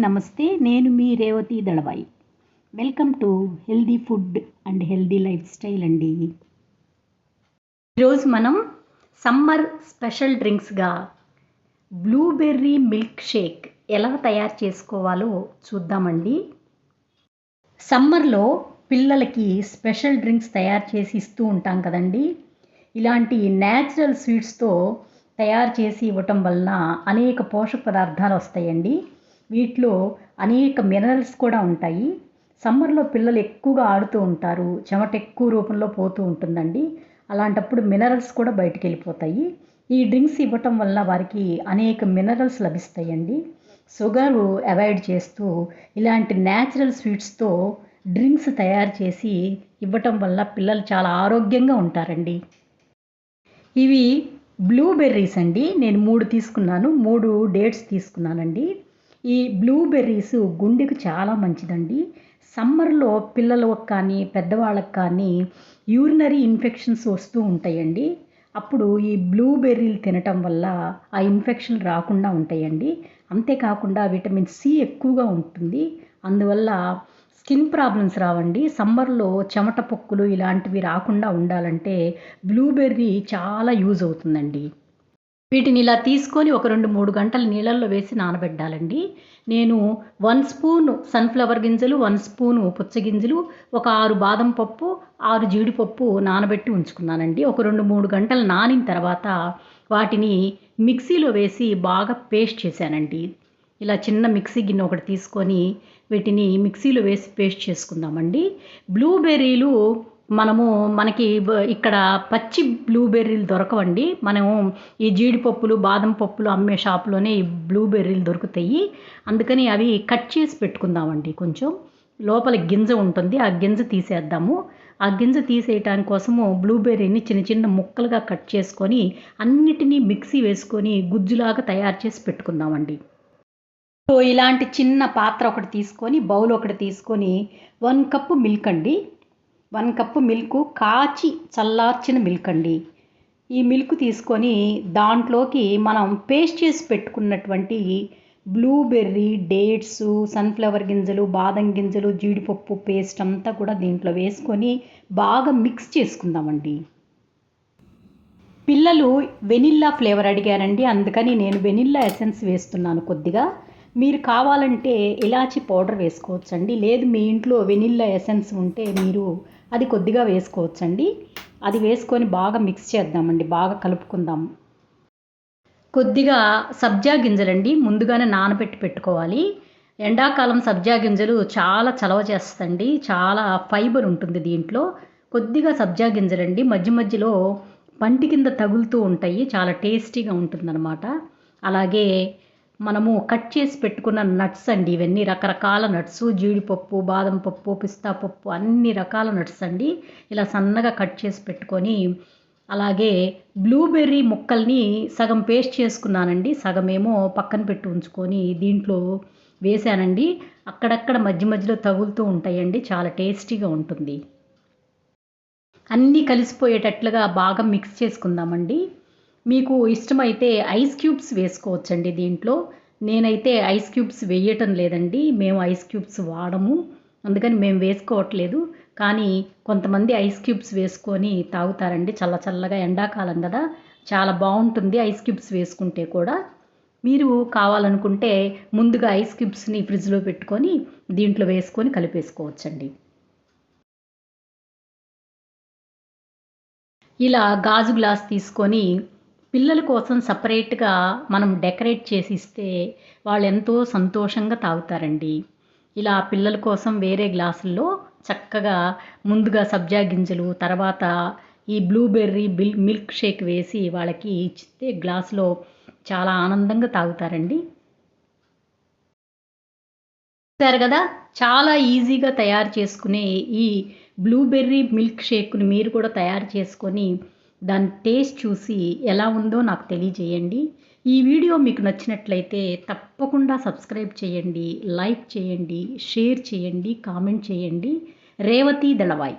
నమస్తే. నేను మీ Revathi Dalavai. Welcome to healthy food and healthy lifestyle అండి. ఈరోజు మనం సమ్మర్ స్పెషల్ డ్రింక్స్గా బ్లూబెర్రీ మిల్క్ షేక్ ఎలా తయారు చేసుకోవాలో చూద్దామండి. సమ్మర్లో పిల్లలకి స్పెషల్ డ్రింక్స్ తయారు చేసి ఇస్తూ ఉంటాం కదండి. ఇలాంటి న్యాచురల్ స్వీట్స్తో తయారు చేసి ఇవ్వటం వలన అనేక పోషక పదార్థాలు వస్తాయండి. వీటిలో అనేక మినరల్స్ కూడా ఉంటాయి. సమ్మర్లో పిల్లలు ఎక్కువగా ఆడుతూ ఉంటారు, చెమట ఎక్కువ రూపంలో పోతూ ఉంటుందండి. అలాంటప్పుడు మినరల్స్ కూడా బయటికి వెళ్ళిపోతాయి. ఈ డ్రింక్స్ ఇవ్వటం వల్ల వారికి అనేక మినరల్స్ లభిస్తాయండి. షుగర్ అవాయిడ్ చేస్తూ ఇలాంటి న్యాచురల్ స్వీట్స్తో డ్రింక్స్ తయారు చేసి ఇవ్వటం వల్ల పిల్లలు చాలా ఆరోగ్యంగా ఉంటారండి. ఇవి బ్లూబెర్రీస్ అండి. నేను 3 తీసుకున్నాను, 3 డేట్స్ తీసుకున్నానండి. ఈ బ్లూబెర్రీస్ గుండెకు చాలా మంచిదండి. సమ్మర్లో పిల్లలకు కానీ పెద్దవాళ్ళకి కానీ యూరినరీ ఇన్ఫెక్షన్స్ వస్తూ ఉంటాయండి. అప్పుడు ఈ బ్లూబెర్రీలు తినటం వల్ల ఆ ఇన్ఫెక్షన్ రాకుండా ఉంటాయండి. అంతేకాకుండా విటమిన్ సి ఎక్కువగా ఉంటుంది. అందువల్ల స్కిన్ ప్రాబ్లమ్స్ రావండి. సమ్మర్లో చెమట పొక్కులు ఇలాంటివి రాకుండా ఉండాలంటే బ్లూబెర్రీ చాలా యూజ్ అవుతుందండి. వీటిని ఇలా తీసుకొని ఒక 2-3 గంటలు నీళ్ళల్లో వేసి నానబెట్టాలండి. నేను 1 స్పూను సన్ఫ్లవర్ గింజలు, 1 స్పూను పుచ్చగింజలు, ఒక 6 బాదం పప్పు, 6 జీడిపప్పు నానబెట్టి ఉంచుకున్నానండి. ఒక 2-3 గంటలు నానిన తర్వాత వాటిని మిక్సీలో వేసి బాగా పేస్ట్ చేశానండి. ఇలా చిన్న మిక్సీ గిన్నె ఒకటి తీసుకొని వీటిని మిక్సీలో వేసి పేస్ట్ చేసుకుందామండి. బ్లూబెర్రీలు మనకి ఇక్కడ పచ్చి బ్లూబెర్రీలు దొరకవండి. మనం ఈ జీడిపప్పులు బాదం పప్పులు అమ్మే షాప్లోనే ఈ బ్లూబెర్రీలు దొరుకుతాయి. అందుకని అవి కట్ చేసి పెట్టుకుందామండి. కొంచెం లోపల గింజ ఉంటుంది, ఆ గింజ తీసేద్దాము. ఆ గింజ తీసేయటానికి కోసము బ్లూబెర్రీని చిన్న చిన్న ముక్కలుగా కట్ చేసుకొని అన్నిటినీ మిక్సీ వేసుకొని గుజ్జులాగా తయారు చేసి పెట్టుకుందామండి. సో ఇలాంటి చిన్న పాత్ర ఒకటి తీసుకొని బౌల్ ఒకటి తీసుకొని 1 కప్పు మిల్క్ అండి. 1 కప్పు మిల్క్ కాచి చల్లార్చిన మిల్క్ అండి. ఈ మిల్క్ తీసుకొని దాంట్లోకి మనం పేస్ట్ చేసి పెట్టుకున్నటువంటి బ్లూబెర్రీ, డేట్స్, సన్ఫ్లవర్ గింజలు, బాదం గింజలు, జీడిపప్పు పేస్ట్ అంతా కూడా దీంట్లో వేసుకొని బాగా మిక్స్ చేసుకుందామండి. పిల్లలు వెనిల్లా ఫ్లేవర్ అడిగారండి, అందుకని నేను వెనిల్లా ఎసెన్స్ వేస్తున్నాను కొద్దిగా. మీరు కావాలంటే ఇలాచీ పౌడర్ వేసుకోవచ్చండి. లేదు మీ ఇంట్లో వెనిల్లా ఎసెన్స్ ఉంటే మీరు అది కొద్దిగా వేసుకోవచ్చండి. అది వేసుకొని బాగా మిక్స్ చేద్దామండి, బాగా కలుపుకుందాం. కొద్దిగా సబ్జా గింజలండి ముందుగానే నానబెట్టి పెట్టుకోవాలి. ఎండాకాలం సబ్జా గింజలు చాలా చలవ చేస్తుంది, చాలా ఫైబర్ ఉంటుంది దీంట్లో. కొద్దిగా సబ్జా గింజలండి మధ్య మధ్యలో పంటి కింద తగులుతూ ఉంటాయి, చాలా టేస్టీగా ఉంటుందన్నమాట. అలాగే మనము కట్ చేసి పెట్టుకున్న నట్స్ అండి. ఇవన్నీ రకరకాల నట్స్, జీడిపప్పు, బాదం పప్పు, పిస్తా పప్పు, అన్ని రకాల నట్స్ అండి. ఇలా సన్నగా కట్ చేసి పెట్టుకొని అలాగే బ్లూబెర్రీ ముక్కల్ని సగం పేస్ట్ చేసుకున్నానండి, సగమేమో పక్కన పెట్టి ఉంచుకొని దీంట్లో వేసానండి. అక్కడక్కడ మధ్య మధ్యలో తగులుతూ ఉంటాయండి, చాలా టేస్టీగా ఉంటుంది. అన్నీ కలిసిపోయేటట్లుగా బాగా మిక్స్ చేసుకుందామండి. మీకు ఇష్టమైతే ఐస్ క్యూబ్స్ వేసుకోవచ్చండి దీంట్లో. నేనైతే ఐస్ క్యూబ్స్ వేయటం లేదండి, మేము ఐస్ క్యూబ్స్ వాడము, అందుకని మేము వేసుకోవట్లేదు. కానీ కొంతమంది ఐస్ క్యూబ్స్ వేసుకొని తాగుతారండి, చల్ల చల్లగా ఎండాకాలం కదా, చాలా బాగుంటుంది ఐస్ క్యూబ్స్ వేసుకుంటే కూడా. మీరు కావాలనుకుంటే ముందుగా ఐస్ క్యూబ్స్ని ఫ్రిడ్జ్లో పెట్టుకొని దీంట్లో వేసుకొని కలిపేసుకోవచ్చండి. ఇలా గాజు గ్లాస్ తీసుకొని పిల్లల కోసం సపరేట్గా మనం డెకరేట్ చేసి ఇస్తే వాళ్ళు ఎంతో సంతోషంగా తాగుతారండి. ఇలా పిల్లల కోసం వేరే గ్లాసుల్లో చక్కగా ముందుగా సబ్జా గింజలు, తర్వాత ఈ బ్లూబెర్రీ మిల్క్ షేక్ వేసి వాళ్ళకి ఇచ్చితే గ్లాసులో చాలా ఆనందంగా తాగుతారండి. చూసారు కదా, చాలా ఈజీగా తయారు చేసుకునే ఈ బ్లూబెర్రీ మిల్క్ షేక్ని మీరు కూడా తయారు చేసుకొని దాని టేస్ట్ చూసి ఎలా ఉందో నాకు తెలియజేయండి. ఈ వీడియో మీకు నచ్చినట్లయితే తప్పకుండా సబ్స్క్రైబ్ చేయండి, లైక్ చేయండి, షేర్ చేయండి, కామెంట్ చేయండి. రేవతి దళవాయి.